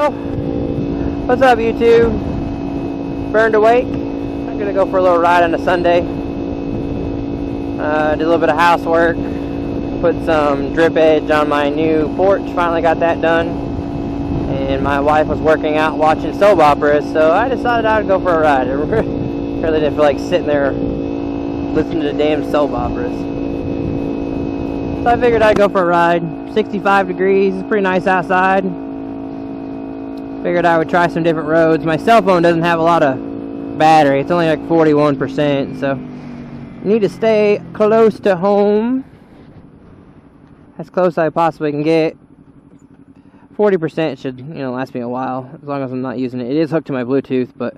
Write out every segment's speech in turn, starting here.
Well, what's up YouTube? Burned awake. I'm gonna go for a little ride on a Sunday. Did a little bit of housework. Put some drip edge on my new porch. Finally got that done. And my wife was working out watching soap operas, so I decided I would go for a ride. I really didn't feel like sitting there listening to the damn soap operas. So I figured I'd go for a ride. 65 degrees, it's pretty nice outside. Figured I would try some different roads. My cell phone doesn't have a lot of battery. It's only like 41%, so I need to stay close to home. As close as I possibly can get. 40% should, last me a while, as long as I'm not using it. It is hooked to my Bluetooth, but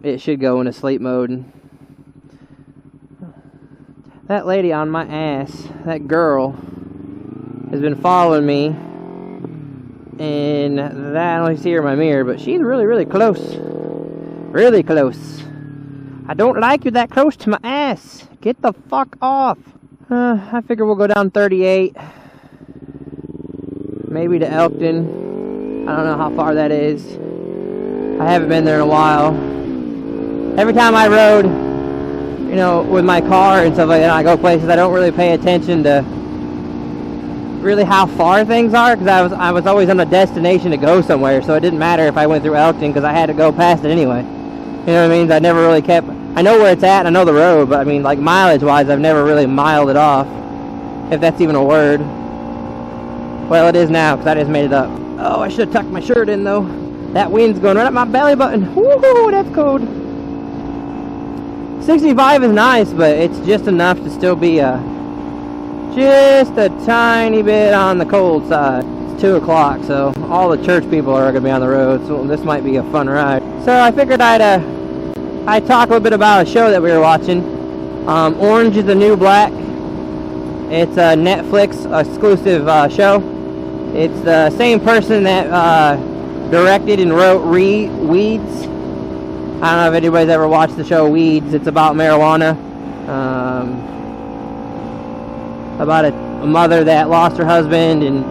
it should go into sleep mode. That lady on my ass, that girl, has been following me. And that, I don't see her in my mirror, but she's really, really close. Really close. I don't like you that close to my ass. Get the fuck off. I figure we'll go down 38. Maybe to Elkton. I don't know how far that is. I haven't been there in a while. Every time I rode, with my car and stuff like that, I go places, I don't really pay attention to really how far things are, because I was always on a destination to go somewhere, so it didn't matter if I went through Elkton, because I had to go past it anyway. You know what I mean? I never really kept, I know where it's at, I know the road, but I mean, like mileage wise, I've never really miled it off, if that's even a word. Well, it is now, because I just made it up. Oh, I should have tucked my shirt in though. That wind's going right up my belly button. Woo, that's cold. 65 is nice, but it's just enough to still be just a tiny bit on the cold side. It's 2 o'clock, so all the church people are going to be on the road, so this might be a fun ride. So I figured I'd talk a little bit about a show that we were watching. Orange is the New Black. It's a Netflix exclusive show. It's the same person that directed and wrote Weeds. I don't know if anybody's ever watched the show Weeds. It's about marijuana. About a mother that lost her husband, and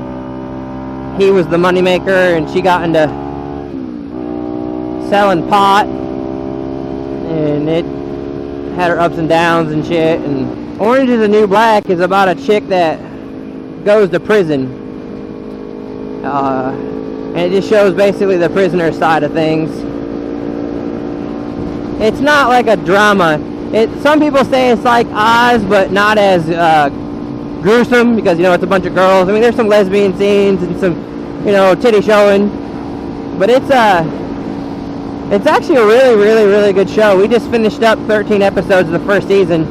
he was the moneymaker, and she got into selling pot, and it had her ups and downs and shit. And Orange is the New Black is about a chick that goes to prison, and it just shows basically the prisoner side of things. It's not like a drama. Some people say it's like Oz, but not as gruesome, because it's a bunch of girls. I mean, there's some lesbian scenes and some titty showing, but it's actually a really, really, really good show. We just finished up 13 episodes of the first season.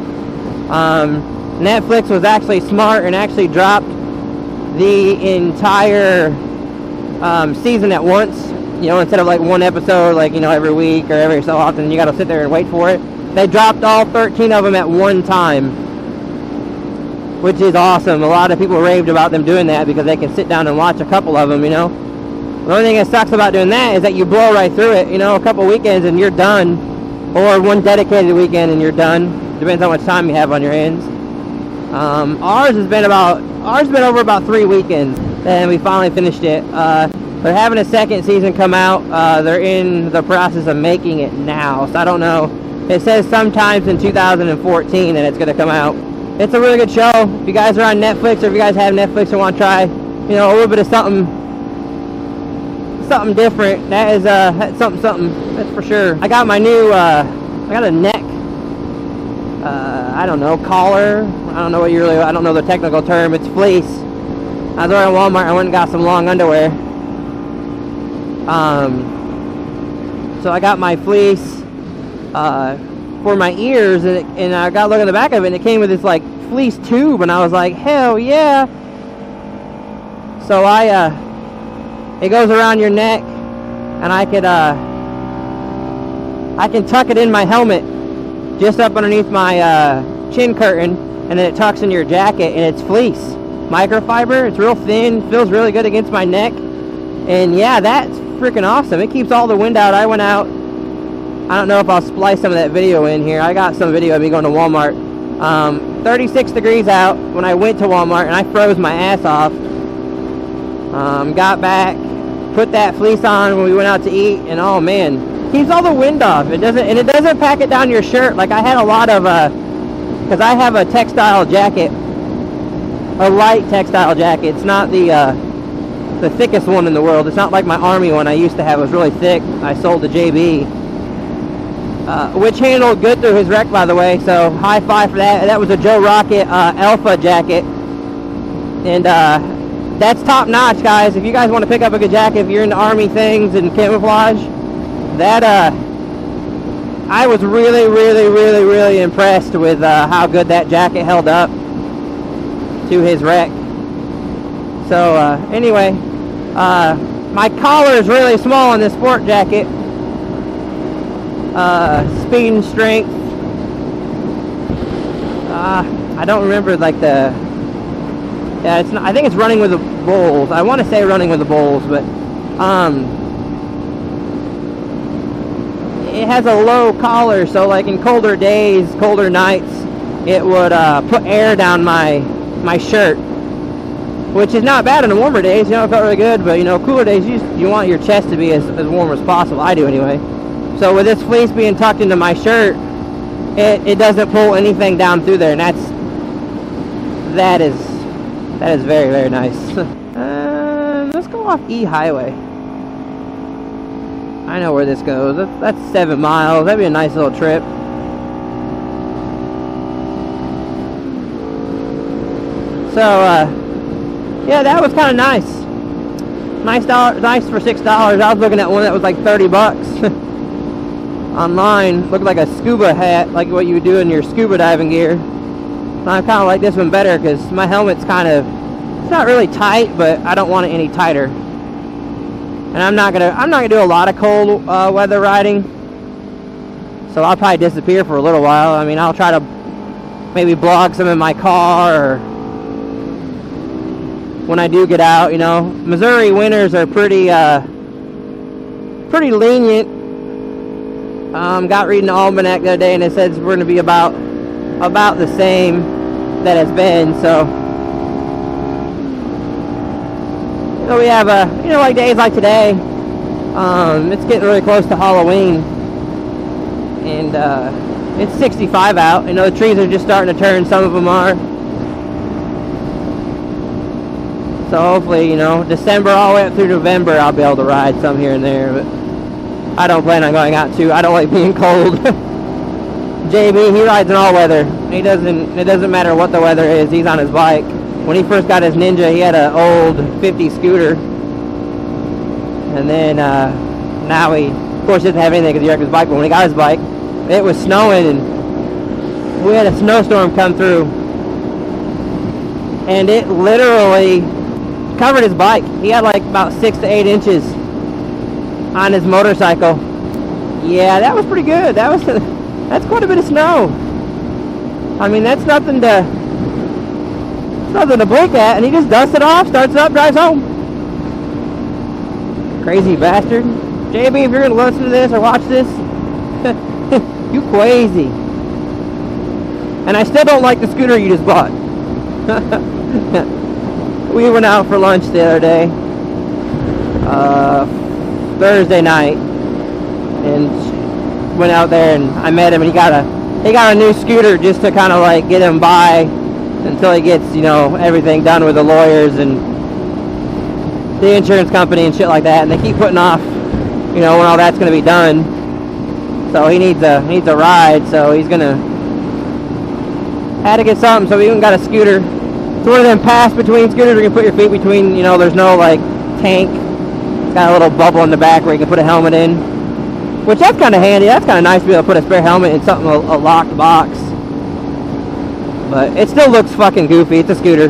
Netflix was actually smart and actually dropped the entire season at once, instead of like one episode, like every week or every so often you gotta sit there and wait for it. They dropped all 13 of them at one time, which is awesome. A lot of people raved about them doing that because they can sit down and watch a couple of them. The only thing that sucks about doing that is that you blow right through it. A couple weekends and you're done, or one dedicated weekend and you're done. Depends how much time you have on your hands. Ours has been over about 3 weekends, and we finally finished it. They're having a second season come out. They're in the process of making it now, so I don't know. It says sometimes in 2014 that it's going to come out. It's a really good show. If you guys are on Netflix, or if you guys have Netflix and want to try, a little bit of something different, that's something, that's for sure. I got my new, I got a neck, I don't know, collar. I don't know the technical term. It's fleece. I was over at Walmart. I went and got some long underwear. So I got my fleece for my ears, and I got a look at the back of it, and it came with this like fleece tube, and I was like, hell yeah. So it goes around your neck, and I can tuck it in my helmet just up underneath my chin curtain, and then it tucks in your jacket, and it's fleece microfiber. It's real thin, feels really good against my neck, and yeah, that's freaking awesome. It keeps all the wind out. I went out, I don't know if I'll splice some of that video in here. I got some video of me going to Walmart. 36 degrees out when I went to Walmart, and I froze my ass off. Got back, put that fleece on when we went out to eat, and oh man, keeps all the wind off. It doesn't pack it down your shirt. Like I had a lot of because I have a textile jacket, a light textile jacket. It's not the thickest one in the world. It's not like my army one I used to have. It was really thick. I sold to JB, which handled good through his wreck, by the way, so high five for that. That was a Joe Rocket Alpha jacket, and that's top notch, guys. If you guys want to pick up a good jacket, if you're into army things and camouflage, that I was really impressed with how good that jacket held up to his wreck. So anyway, my collar is really small on this sport jacket. Speed and strength, I don't remember like yeah, it's not, I think it's running with the bulls. I want to say running with the bulls, but it has a low collar, so like in colder days, colder nights, it would put air down my shirt, which is not bad in the warmer days. You know, it felt really good, but you know, cooler days, you want your chest to be as warm as possible. I do anyway. So with this fleece being tucked into my shirt, it doesn't pull anything down through there, and that is very nice. Let's go off E Highway. I know where this goes. That's 7 miles. That'd be a nice little trip. So yeah, that was kind of nice. Nice for $6. I was looking at one that was like 30 bucks online. Looked like a scuba hat, like what you would do in your scuba diving gear. And I kind of like this one better because my helmet's it's not really tight, but I don't want it any tighter. And I'm not gonna do a lot of cold weather riding, so I'll probably disappear for a little while. I mean, I'll try to maybe vlog some in my car, or when I do get out. You know, Missouri winters are pretty lenient. Got reading the almanac the other day, and it says we're going to be about the same that it's been. So, you know, we have like days like today. It's getting really close to Halloween, and it's 65 out. You know, the trees are just starting to turn. Some of them are. So hopefully, you know, December all the way up through November, I'll be able to ride some here and there. But I don't plan on going out too. I don't like being cold. JB, he rides in all weather. It doesn't matter what the weather is. He's on his bike. When he first got his Ninja, he had an old 50 scooter. And then now he, of course, doesn't have anything because he wrecked his bike. But when he got his bike, it was snowing, and we had a snowstorm come through. And it literally covered his bike. He had like about 6 to 8 inches on his motorcycle. Yeah, that was pretty good. That's quite a bit of snow. I mean, that's nothing to blink at. And he just dusts it off, starts it up, drives home. Crazy bastard. JB, if you're gonna listen to this or watch this, you crazy. And I still don't like the scooter you just bought. We went out for lunch the other day, Thursday night, and went out there, and I met him, and he got a new scooter just to kind of like get him by until he gets, you know, everything done with the lawyers and the insurance company and shit like that. And they keep putting off, you know, when all that's going to be done. So he needs a ride, so he's had to get something, so we even got a scooter. It's one of them pass between scooters where you can put your feet between, you know, there's no like tank. It's got a little bubble in the back where you can put a helmet in, which that's kind of handy. That's kind of nice to be able to put a spare helmet in something, a locked box. But it still looks fucking goofy. It's a scooter.